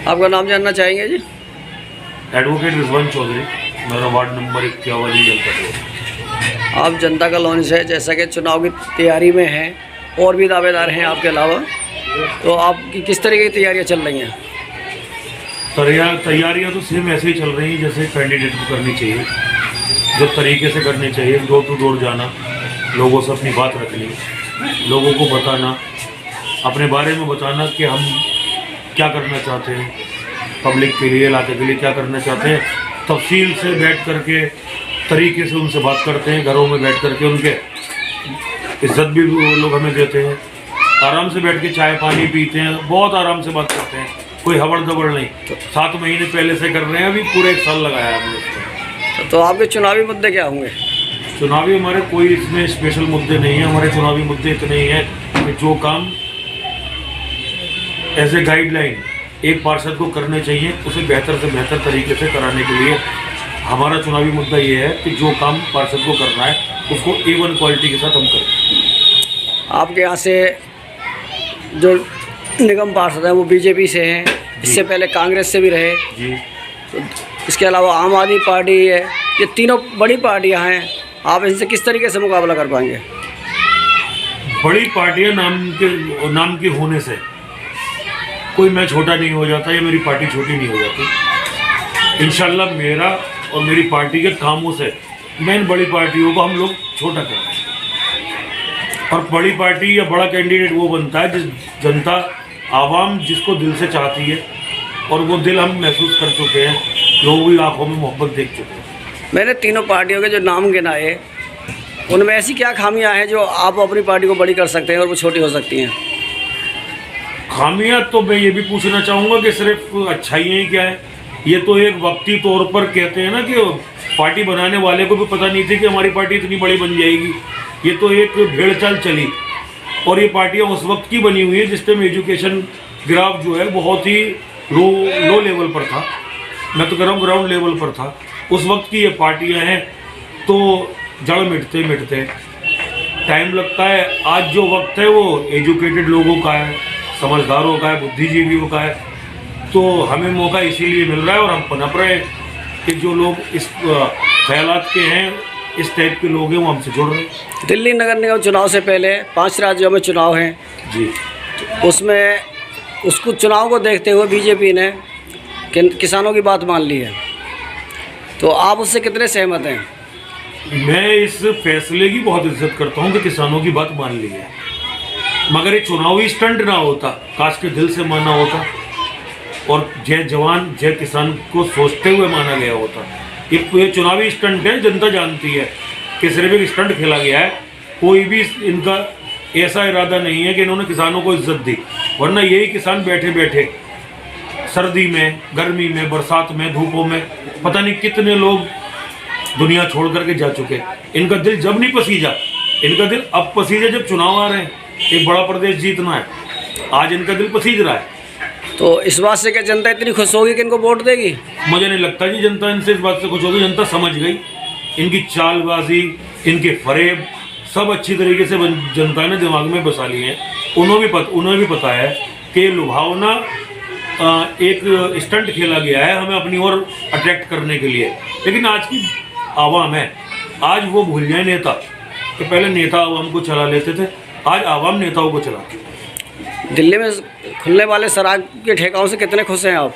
आपका नाम जानना चाहेंगे जी? एडवोकेट रिजवान चौधरी, मेरा वार्ड नंबर 51 जनता। आप जनता का लॉन्च है, जैसा कि चुनाव की तैयारी में हैं और भी दावेदार हैं आपके अलावा, तो आपकी किस तरीके की तैयारियां चल रही हैं? तैयारियां तो सेम ऐसे ही चल रही हैं जैसे कैंडिडेट को करनी चाहिए, जो तरीके से करनी चाहिए। डोर टू डोर जाना, लोगों से अपनी बात रखनी, लोगों को बताना, अपने बारे में बताना कि हम क्या करना चाहते हैं, पब्लिक के लिए, इलाके के लिए क्या करना चाहते हैं। तफसील से बैठ करके तरीके से उनसे बात करते हैं, घरों में बैठ करके उनके इज्जत भी वो लोग हमें देते हैं। आराम से बैठ के चाय पानी पीते हैं, बहुत आराम से बात करते हैं, कोई हबड़ दबड़ नहीं। 7 महीने पहले से कर रहे हैं, अभी पूरे 1 साल लगाया हमने। तो आपके चुनावी मुद्दे क्या होंगे? चुनावी हमारे कोई इसमें स्पेशल मुद्दे नहीं हैं। हमारे चुनावी मुद्दे इतने ही हैं कि जो काम एज ए गाइडलाइन एक पार्षद को करने चाहिए, उसे बेहतर से बेहतर तरीके से कराने के लिए हमारा चुनावी मुद्दा ये है कि जो काम पार्षद को करना है उसको A1 क्वालिटी के साथ हम करें। आपके यहाँ से जो निगम पार्षद हैं वो बीजेपी से हैं, इससे पहले कांग्रेस से भी रहे जी। तो इसके अलावा आम आदमी पार्टी है, ये तीनों बड़ी पार्टियां हैं, आप इनसे किस तरीके से मुकाबला कर पाएंगे? बड़ी पार्टियां नाम के होने से कोई मैं छोटा नहीं हो जाता या मेरी पार्टी छोटी नहीं हो जाती। इंशाल्लाह मेरा और मेरी पार्टी के कामों से मैं इन बड़ी पार्टियों को हम लोग छोटा करते हैं। और बड़ी पार्टी या बड़ा कैंडिडेट वो बनता है जिस जनता आवाम जिसको दिल से चाहती है, और वो दिल हम महसूस कर चुके हैं, लोगों की आंखों में मोहब्बत देख चुके हैं। मैंने तीनों पार्टियों के जो नाम गिनाए, उनमें ऐसी क्या खामियां हैं जो आप अपनी पार्टी को बड़ी कर सकते हैं और वो छोटी हो सकती हैं? खामियां तो मैं ये भी पूछना चाहूँगा कि सिर्फ अच्छाइयाँ ही क्या है। ये तो एक वक्ती तौर पर कहते हैं ना कि पार्टी बनाने वाले को भी पता नहीं थी कि हमारी पार्टी इतनी बड़ी बन जाएगी। ये तो एक भेड़ चाल चली, और ये पार्टियाँ उस वक्त की बनी हुई है जिस टाइम एजुकेशन ग्राफ जो है बहुत ही लो लेवल पर था। मैं तो कह रहा हूँ ग्राउंड लेवल पर था। उस वक्त की ये पार्टियाँ हैं, तो जड़ मिटते मिटते टाइम लगता है। आज जो वक्त है वो एजुकेटेड लोगों का है, समझदारों का है, बुद्धिजीवियों का है, तो हमें मौका इसीलिए मिल रहा है और हम पनप रहे हैं कि जो लोग इस ख्यालात के हैं, इस टाइप के लोग हैं, वो हमसे जुड़ रहे हैं। दिल्ली नगर निगम चुनाव से पहले 5 राज्यों में चुनाव हैं जी। उसमें उसको चुनाव को देखते हुए बीजेपी ने किसानों की बात मान ली है, तो आप उससे कितने सहमत हैं? मैं इस फैसले की बहुत इज्जत करता हूं कि किसानों की बात मान ली है, मगर ये चुनावी स्टंट ना होता, काश के दिल से माना होता और जय जवान जय किसान को सोचते हुए माना गया होता। ये चुनावी स्टंट है, जनता जानती है कि सिर्फ एक स्टंट खेला गया है। कोई भी इनका ऐसा इरादा नहीं है कि इन्होंने किसानों को इज्जत दी, वरना यही किसान बैठे बैठे सर्दी में, गर्मी में, बरसात में, धूपों में पता नहीं कितने लोग दुनिया छोड़ करके जा चुके। इनका दिल जब नहीं पसीजा, इनका दिल अब पसीजा जब चुनाव आ रहे हैं, एक बड़ा प्रदेश जीतना है, आज इनका दिल पसीज रहा है। तो इस बात से क्या जनता इतनी खुश होगी कि इनको वोट देगी? मुझे नहीं लगता जी जनता इनसे इस बात से खुश होगी। जनता समझ गई, इनकी चालबाजी, इनके फरेब सब अच्छी तरीके से जनता ने दिमाग में बसा लिए हैं। उन्हें भी पता है कि लुभावना एक स्टंट खेला गया है हमें अपनी ओर अट्रैक्ट करने के लिए। लेकिन आज की आवाम है, आज वो भूल जाए नेता कि पहले नेता आवाम को चला लेते थे, आज आवाम नेताओं को चलाती है। दिल्ली में खुलने वाले शराब के ठेकाओं से कितने खुश हैं आप?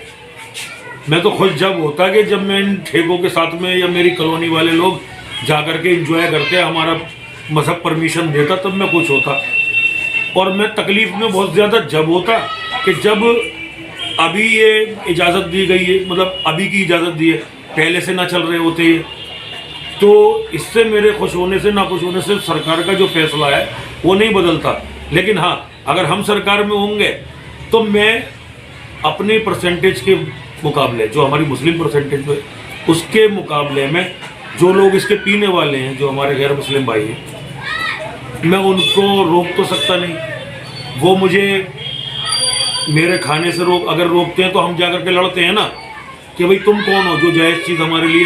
मैं तो खुश जब होता कि जब मैं इन ठेकों के साथ में या मेरी कॉलोनी वाले लोग जा कर के इंजॉय करते, हमारा मजहब परमिशन देता, तब मैं खुश होता। और मैं तकलीफ में बहुत ज़्यादा जब होता कि जब अभी ये इजाज़त दी गई है, मतलब अभी की इजाज़त दी है, पहले से ना चल रहे होते ये, तो इससे मेरे खुश होने से ना खुश होने से सरकार का जो फैसला है वो नहीं बदलता। लेकिन हाँ, अगर हम सरकार में होंगे तो मैं अपने परसेंटेज के मुकाबले, जो हमारी मुस्लिम परसेंटेज है उसके मुकाबले में जो लोग इसके पीने वाले हैं, जो हमारे गैर मुस्लिम भाई हैं, मैं उनको रोक तो सकता नहीं। वो मुझे मेरे खाने से अगर रोकते हैं तो हम जा कर के लड़ते हैं ना कि भाई तुम कौन हो जो जायज़ चीज़ हमारे लिए,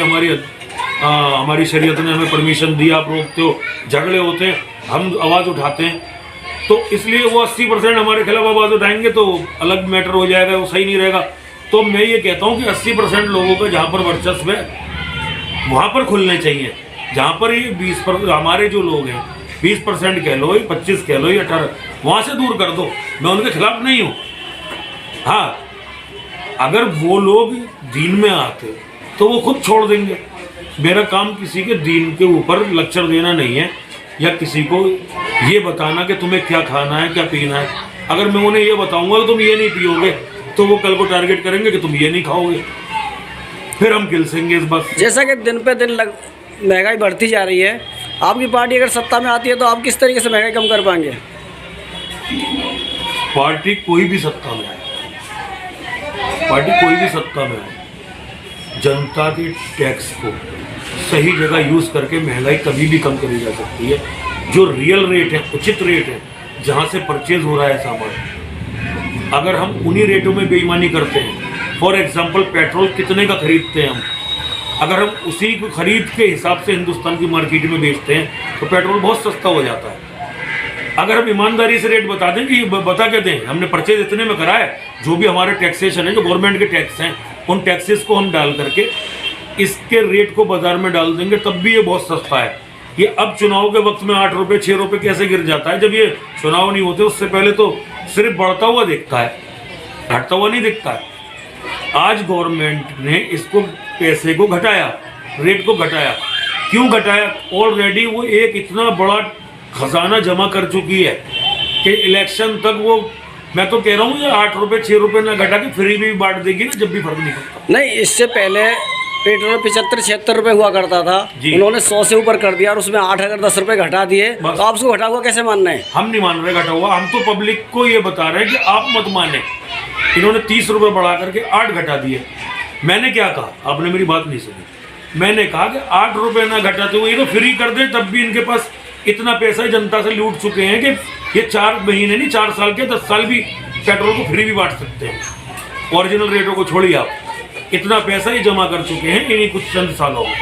हमारी शरीयत ने हमें परमिशन दी, आप रोकते हो। झगड़े होते हैं, हम आवाज़ उठाते हैं, तो इसलिए वो 80% हमारे खिलाफ आवाज़ उठाएंगे तो अलग मैटर हो जाएगा, वो सही नहीं रहेगा। तो मैं ये कहता हूँ कि 80% लोगों का जहाँ पर वर्चस्व है वहाँ पर खुलने चाहिए। जहाँ पर ये 20% हमारे जो लोग हैं 20% कह लो, 25 कह लो, 18, वहाँ से दूर कर दो। मैं उनके खिलाफ नहीं हूँ। हाँ, अगर वो लोग दीन में आते तो वो खुद छोड़ देंगे। मेरा काम किसी के दीन के ऊपर लेक्चर देना नहीं है या किसी को ये बताना कि तुम्हें क्या खाना है क्या पीना है। अगर मैं उन्हें ये बताऊंगा कि तुम ये नहीं पियोगे तो वो कल को टारगेट करेंगे कि तुम ये नहीं खाओगे, फिर हम किलसेंगे इस बस। जैसा कि दिन पे दिन महंगाई बढ़ती जा रही है, आपकी पार्टी अगर सत्ता में आती है तो आप किस तरीके से महंगाई कम कर पाएंगे? पार्टी कोई भी सत्ता में आए, पार्टी कोई भी सत्ता में आए, जनता के टैक्स को सही जगह यूज़ करके महंगाई कभी भी कम करी जा सकती है। जो रियल रेट है, उचित रेट है, जहाँ से परचेज हो रहा है सामान, अगर हम उन्हीं रेटों में बेईमानी करते हैं, फॉर एग्जांपल पेट्रोल कितने का खरीदते हैं हम, अगर हम उसी को खरीद के हिसाब से हिंदुस्तान की मार्केट में बेचते हैं तो पेट्रोल बहुत सस्ता हो जाता है। अगर हम ईमानदारी से रेट बता दें कि बता के दें हमने परचेज इतने में करा है, जो भी हमारे टैक्सेशन है, जो गवर्नमेंट के टैक्स हैं, उन टैक्सेस को हम डाल करके इसके रेट को बाजार में डाल देंगे, तब भी ये बहुत सस्ता है। ये अब चुनाव के वक्त में 8 रुपये 6 रुपये कैसे गिर जाता है, जब ये चुनाव नहीं होते उससे पहले तो सिर्फ बढ़ता हुआ दिखता है, घटता हुआ नहीं दिखता है। आज गवर्नमेंट ने इसको पैसे को घटाया, रेट को घटाया। क्यों घटाया? ऑलरेडी वो एक इतना बड़ा खजाना जमा कर चुकी है कि इलेक्शन तक वो, मैं तो कह रहा हूँ 8 रुपये 6 रुपये ना घटा के फ्री भी बांट देगी जब भी फर्क नहीं पड़ता। नहीं, इससे पहले पेट्रोल 75-76 रुपये हुआ करता था, उन्होंने 100 से ऊपर कर दिया और उसमें 8 अगर 10 रुपये घटा दिए, तो आप उसको घटा हुआ कैसे मानना है? हम नहीं मान रहे घटा हुआ, हम तो पब्लिक को ये बता रहे हैं कि आप मत माने। इन्होंने 30 रुपये बढ़ा करके 8 घटा दिए। मैंने क्या कहा? आपने मेरी बात नहीं सुनी। मैंने कहा कि 8 रुपये ना घटाते हुए ये तो फ्री कर दे, तब भी इनके पास इतना पैसा जनता से लूट चुके हैं कि ये 4 महीने नहीं 4 साल के 10 साल भी पेट्रोल को फ्री भी बांट सकते हैं। ओरिजिनल रेटों को छोड़िए आप, इतना पैसा ही जमा कर चुके हैं इन्हीं कुछ चंद सालों में।